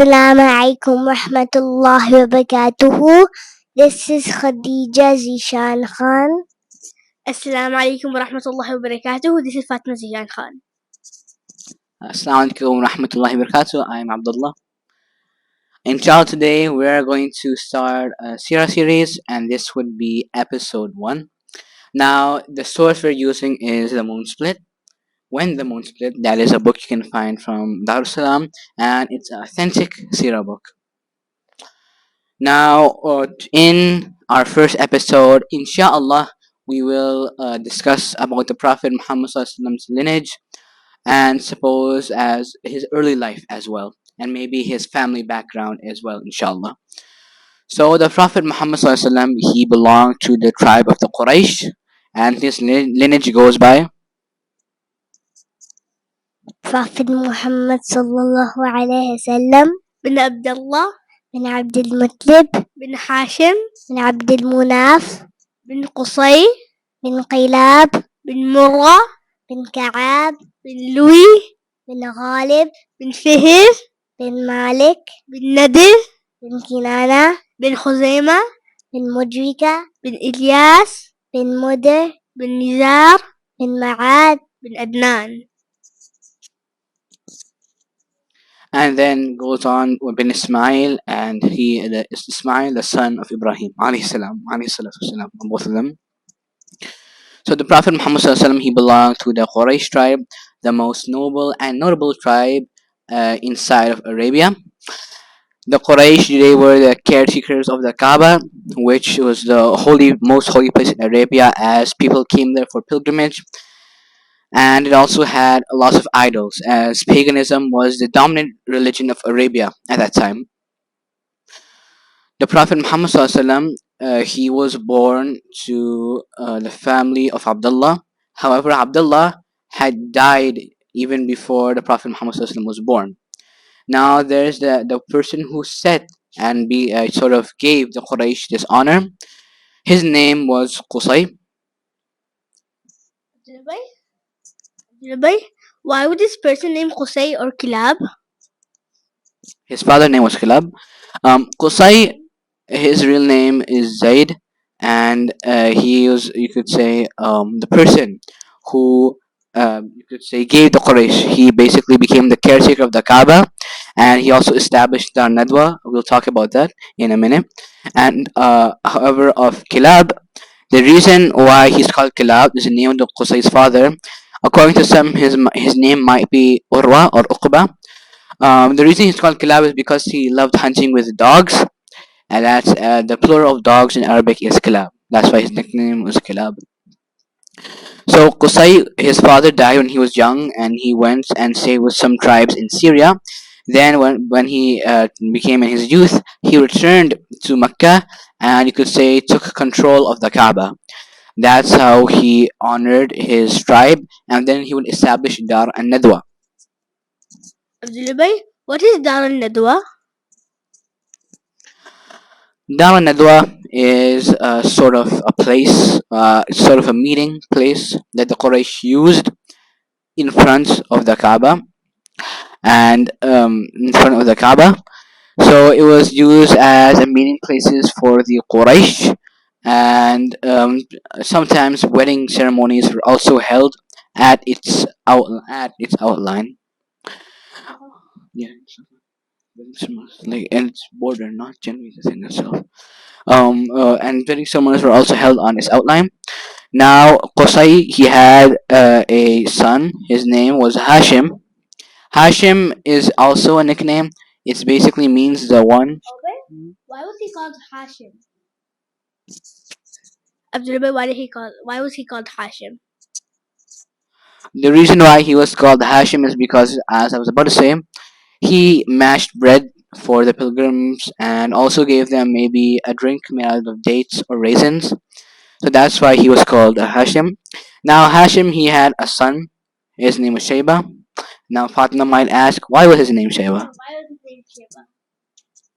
Assalamu alaikum rahmatullahi wa barakatuhu. This is Khadija Zishan Khan. Assalamu alaikum wa rahmatullahi wa barakatuh. This is Fatma Ziyan Khan. Assalamu alaikum warahmatullahi wabarakatuh. I'm Abdullah. Inshallah, today we are going to start a Seerah series, and this would be episode 1. Now, the source we're using is The Moon Split. When the Moon Split, that is a book you can find from Dar es Salaam, and it's an authentic Seerah book. Now, in our first episode, inshallah, we will discuss about the Prophet Muhammad's lineage, and suppose as his early life as well, and maybe his family background as well, inshallah. So the Prophet Muhammad ﷺ, he belonged to the tribe of the Quraysh, and his lineage goes by Prophet Muhammad sallallahu alayhi wasallam bin Abdullah bin Abdul Muttalib bin Hashim bin Abdul Munaf bin Qusay bin Qilab bin Murrah bin Ka'ab bin Louis bin Ghalib bin Fihr bin Malik bin Nadir bin Kinana bin Khuzaimah bin Mudrika bin Ilyas bin Mudr bin Nizar bin Ma'ad bin Adnan. and then goes on with bin Ismail, and he is Ismail, the son of Ibrahim, alayhi salam, both of them. So the Prophet Muhammad ﷺ, he belonged to the Quraysh tribe, the most noble and notable tribe inside of Arabia. The Quraysh, they were the caretakers of the Kaaba, which was the most holy place in Arabia, as people came there for pilgrimage. And it also had lots of idols, as paganism was the dominant religion of Arabia at that time. The Prophet Muhammad ﷺ, he was born to the family of Abdullah. However, Abdullah had died even before the Prophet Muhammad ﷺ was born. Now there's the person who set and sort of gave the Quraysh this honor. His name was Qusay. Why would this person name Qusay or Kilab? His father's name was Kilab. Qusay, his real name is Zaid, and he was, you could say, the person who you could say gave the Quraysh. He basically became the caretaker of the Kaaba, and he also established Dar Nadwa. We'll talk about that in a minute. And however, of Kilab, the reason why he's called Kilab is the name of Qusay's father. According to some, his name might be Urwa or Uqba. The reason he's called Kilab is because he loved hunting with dogs, and that's the plural of dogs in Arabic is Kilab. That's why his nickname was Kilab. So Qusay, his father died when he was young, and he went and stayed with some tribes in Syria. Then when he became in his youth, he returned to Mecca, and you could say took control of the Kaaba. That's how he honored his tribe, and then he would establish Dar al-Nadwa. Abdullah, what is Dar al-Nadwa? Dar al-Nadwa is sort of a place, sort of a meeting place that the Quraysh used in front of the Kaaba, and in front of the Kaaba. So it was used as a meeting places for the Quraysh, and sometimes wedding ceremonies were also held at its outline. Yeah, like and its border, not generally the thing itself. And wedding ceremonies were also held on its outline. Now Qusay, he had a son. His name was Hashim. Hashim is also a nickname. It basically means the one. Why was he called Hashim? Abdullah, why was he called Hashim? The reason why he was called Hashim is because, as I was about to say, he mashed bread for the pilgrims and also gave them maybe a drink made out of dates or raisins. So that's why he was called Hashim. Now Hashim, he had a son. His name was Shayba. Now Fatima might ask, why was his name Shayba?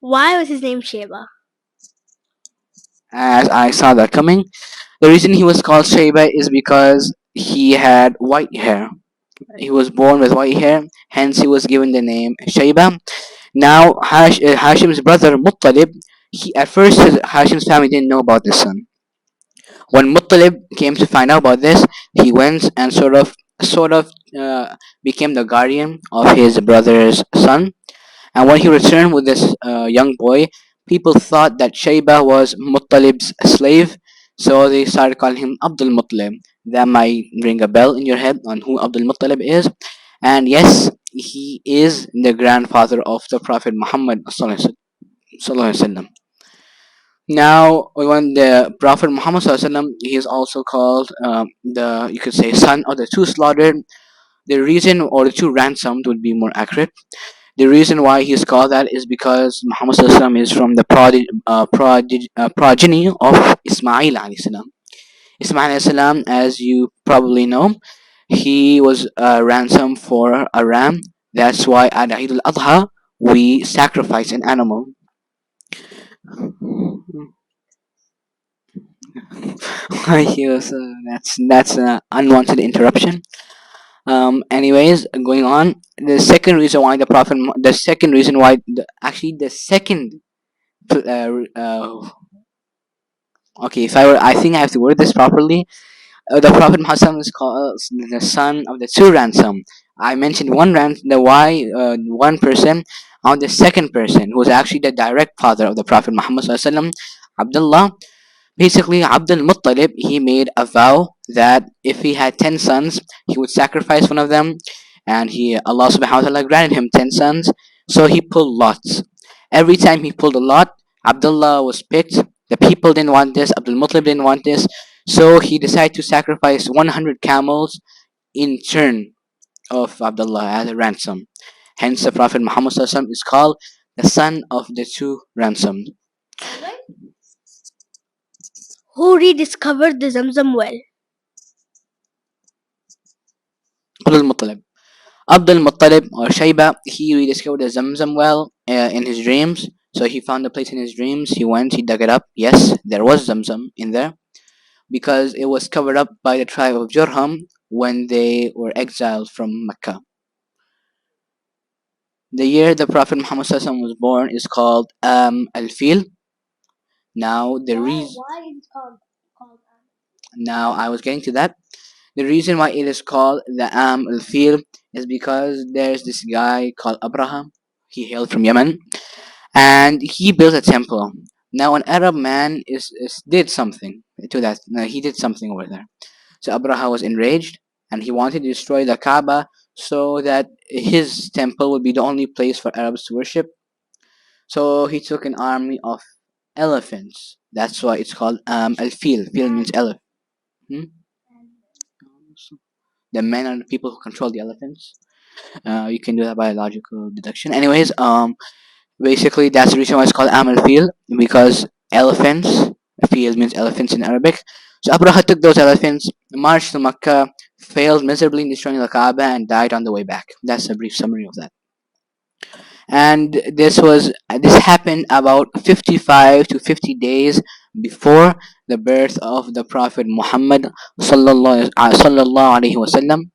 Why was his name Sheba? As I saw that coming, the reason he was called Shayba is because he had white hair. He was born with white hair, hence he was given the name Shayba. Now Hashim's brother Muttalib, at first Hashim's family didn't know about this son. When Muttalib came to find out about this, he went and sort of became the guardian of his brother's son. And when he returned with this young boy, people thought that Shayba was Muttalib's slave, so they started calling him Abdul Muttalib. That might ring a bell in your head on who Abdul Muttalib is. And yes, he is the grandfather of the Prophet Muhammad sallallahu alaihi wasallam. Now, when the Prophet Muhammad sallallahu alaihi wasallam, he is also called the, you could say, son of the two slaughtered. The reason, or the two ransomed would be more accurate. The reason why he's called that is because Muhammad sallallahu alaihi wasallam is from the progeny of Ismail alayhi salam. Ismail alayhi salam, as you probably know, he was ransomed for a ram. That's why at Eid al-Adha we sacrifice an animal. Yes, that's an unwanted interruption. Anyways, going on. The second reason why the second reason why, actually the second, okay, if I were, I think I have to word this properly. The Prophet Muhammad is called the son of the two ransom. I mentioned one person, on the second person, who was actually the direct father of the Prophet Muhammad sallallahu alaihi wasallam, Abdullah. Basically, Abdul Muttalib, he made a vow that if he had 10 sons, he would sacrifice one of them, and Allah subhanahu wa ta'ala granted him 10 sons, so he pulled lots. Every time he pulled a lot, Abdullah was picked. The people didn't want this, Abdul Muttalib didn't want this, so he decided to sacrifice 100 camels in turn of Abdullah as a ransom. Hence, the Prophet Muhammad sallallahu alaihi wasallam is called the son of the two ransomed. Who rediscovered the Zamzam well? Abdul Muttalib. Abdul Muttalib, or Shayba, he rediscovered the Zamzam well in his dreams. So he found a place in his dreams. He went, he dug it up. Yes, there was Zamzam in there, because it was covered up by the tribe of Jurham when they were exiled from Mecca. The year the Prophet Muhammad sallallahu alaihi wasallam was born is called al-Fil. Now the reason. Why is it called? Now I was getting to that. The reason why it is called the al-Fil is because there's this guy called Abraham. He hailed from Yemen, and he built a temple. Now an Arab man did something to that. No, he did something over there. So Abraha was enraged, and he wanted to destroy the Kaaba so that his temple would be the only place for Arabs to worship. So he took an army of elephants. That's why it's called al-Fil. Fil means elephant. Hmm? The men are the people who control the elephants. You can do that by logical deduction. Anyways, basically that's the reason why it's called Am al-Fil, because elephants. Fil means elephants in Arabic. So Abraha took those elephants, marched to Mecca, failed miserably in destroying the Kaaba, and died on the way back. That's a brief summary of that. And this happened about 55 to 50 days before the birth of the Prophet Muhammad sallallahu alaihi wasallam.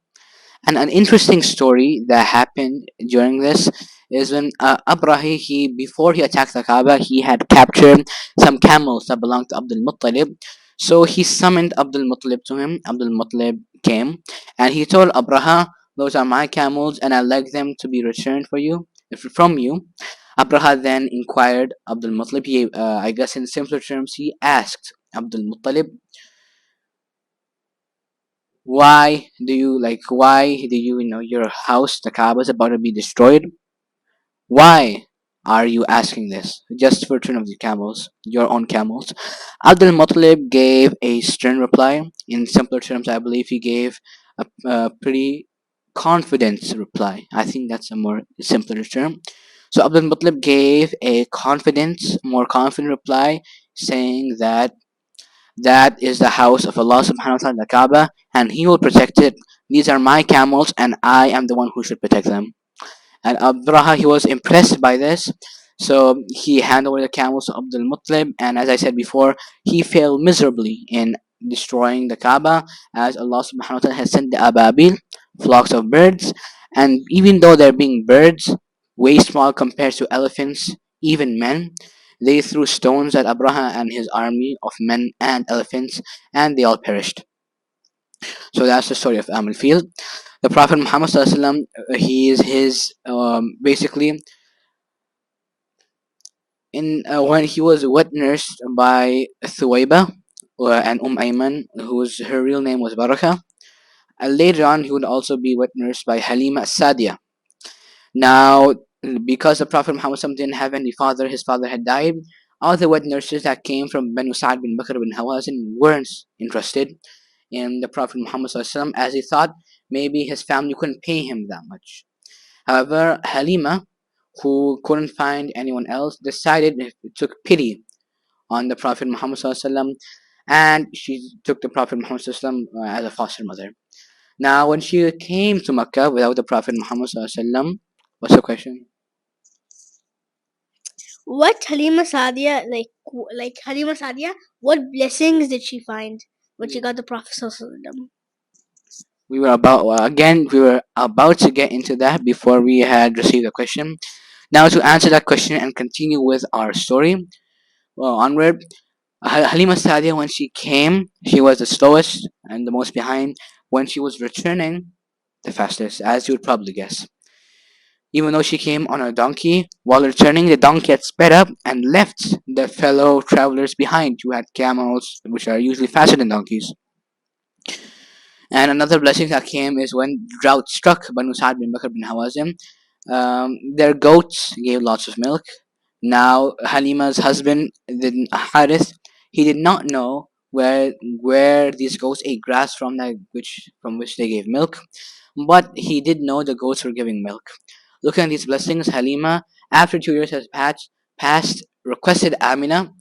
And an interesting story that happened during this is when Abrahi, before he attacked the Kaaba, he had captured some camels that belonged to Abdul Muttalib. So he summoned Abdul Muttalib to him. Abdul Muttalib came, and he told Abraha, "Those are my camels, and I'd like them to be returned from you." Abraha then inquired Abdul Muttalib. I guess in simpler terms, he asked Abdul Muttalib, why do you know your house, the Kaaba, is about to be destroyed? Why are you asking this? Just for return of the camels, your own camels. Abdul Muttalib gave a stern reply. In simpler terms, I believe he gave a pretty confident reply. I think that's a more simpler term. So Abdul Muttalib gave a more confident reply, saying that is the house of Allah subhanahu wa ta'ala, the Kaaba, and He will protect it. These are my camels, and I am the one who should protect them. And Abraha, he was impressed by this, so he handed over the camels to Abdul Muttalib, and as I said before, he failed miserably in destroying the Kaaba, as Allah subhanahu wa ta'ala has sent the Ababil, flocks of birds, and even though they're being birds, way small compared to elephants, even men. They threw stones at Abraha and his army of men and elephants, and they all perished. So that's the story of Amul Fil. The Prophet Muhammad Sallallahu Alaihi Wasallam, he is his basically in when he was witnessed by Thuwayba and Ayman, whose her real name was Barakah. And later on, he would also be witnessed by Halima Sadia. Now, because the Prophet Muhammad SAW didn't have any father, his father had died. All the witnesses that came from Banu Sa'ad bin Bakr bin Hawazin weren't interested in the Prophet Muhammad SAW, as he thought maybe his family couldn't pay him that much. However, Halima, who couldn't find anyone else, decided, took pity on the Prophet Muhammad SAW, and she took the Prophet Muhammad SAW as a foster mother. Now, when she came to Mecca without the Prophet Muhammad SAW, what's the question? What Halima Sadia, like Halima Sadia, what blessings did she find when she got the Prophet Sallallahu Alaihi Wasallam? We were about to get into that before we had received the question. Now, to answer that question and continue with our story, onward, Halima Sadia, when she came, she was the slowest and the most behind. When she was returning, the fastest, as you would probably guess. Even though she came on a donkey, while returning, the donkey had sped up and left the fellow travelers behind who had camels, which are usually faster than donkeys. And another blessing that came is when drought struck Banu Sa'ad bin Bakr bin Hawazim. Their goats gave lots of milk. Now Halima's husband, the Harith, he did not know where these goats ate grass from which they gave milk, but he did know the goats were giving milk. Looking at these blessings, Halima, after 2 years has passed, requested Amina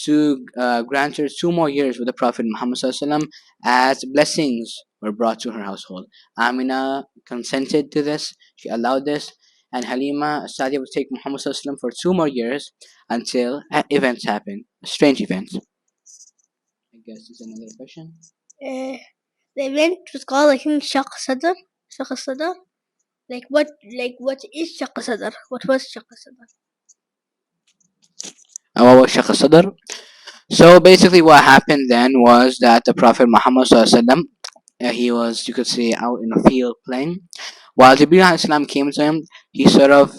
to grant her 2 more years with the Prophet Muhammad SAW, as blessings were brought to her household. Amina consented to this, she allowed this, and Halima Sadia would take Muhammad SAW for 2 more years until events happened, strange events. I guess there's another question. Uh, the event was called, I think, Shaq Sadr. Shaq Sadr. What is Shaq Sadr? What was Shaq Sadr? What was Shaq Sadr? So basically, what happened then was that the Prophet Muhammad SAW, he was, you could say, out in a field playing. While Jibreel alayhi salam came to him, he sort of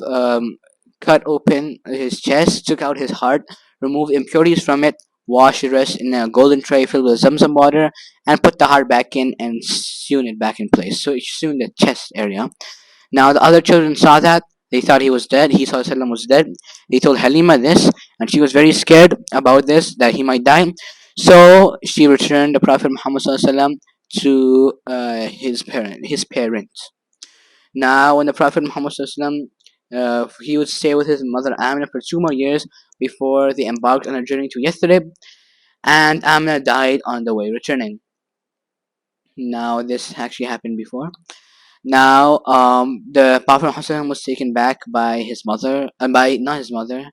cut open his chest, took out his heart, removed impurities from it, washed the rest in a golden tray filled with Zamzam water, and put the heart back in and sewn it back in place. So it sewn the chest area. Now the other children saw that. They thought he was dead. He saw Sallam was dead. They told Halima this, and she was very scared about this, that he might die. So she returned the Prophet Muhammad SAW to his parents. Now, when the Prophet Muhammad SAW, he would stay with his mother Amina for 2 more years before they embarked on a journey to Yathrib, and Amina died on the way returning. Now, this actually happened before. Now, the Prophet Muhammad was taken back by his mother, by not his mother,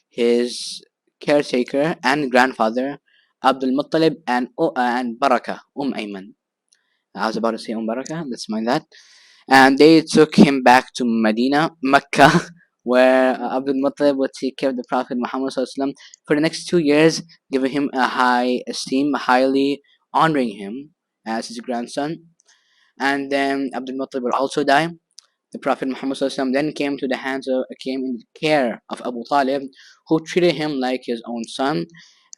his caretaker and grandfather, Abdul Muttalib and Baraka, Ayman. I was about to say Baraka, let's mind that. And they took him back to Medina, Mecca, where Abdul Muttalib would take care of the Prophet Muhammad SAW for the next 2 years, giving him a high esteem, highly honoring him as his grandson. And then Abdul Muttalib would also die. The Prophet Muhammad SAW then came in the care of Abu Talib, who treated him like his own son.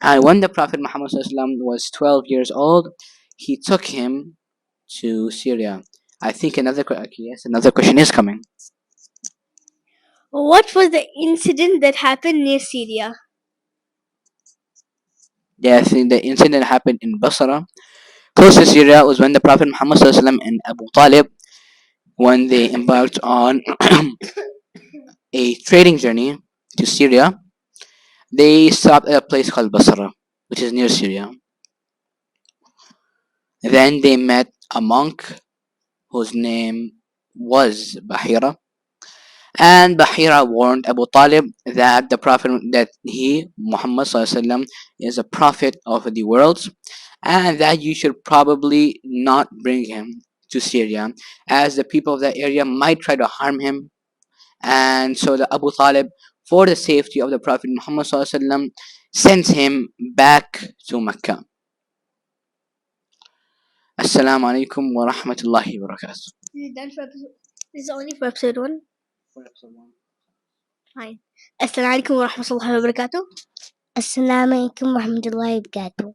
And when the Prophet Muhammad SAW was 12 years old, he took him to Syria. I think another question is coming. What was the incident that happened near Syria? Yeah, I think the incident happened in Basra. Close to Syria was when the Prophet Muhammad SAW and Abu Talib, when they embarked on a trading journey to Syria, they stopped at a place called Basra, which is near Syria. Then they met a monk whose name was Bahira. And Bahira warned Abu Talib that Muhammad SAW, is a prophet of the world, and that you should probably not bring him to Syria, as the people of that area might try to harm him, and so the Abu Talib, for the safety of the Prophet Muhammad sallallahu alaihi wasallam, sends him back to Mecca. Assalamu alaikum wa rahmatullahi wa barakatuh. This is done for episode. This is only for episode 1. Fine. Assalamu alaikum wa rahmatullahi wa barakatuh. Assalamu alaikum wa rahmatullahi wa barakatuh.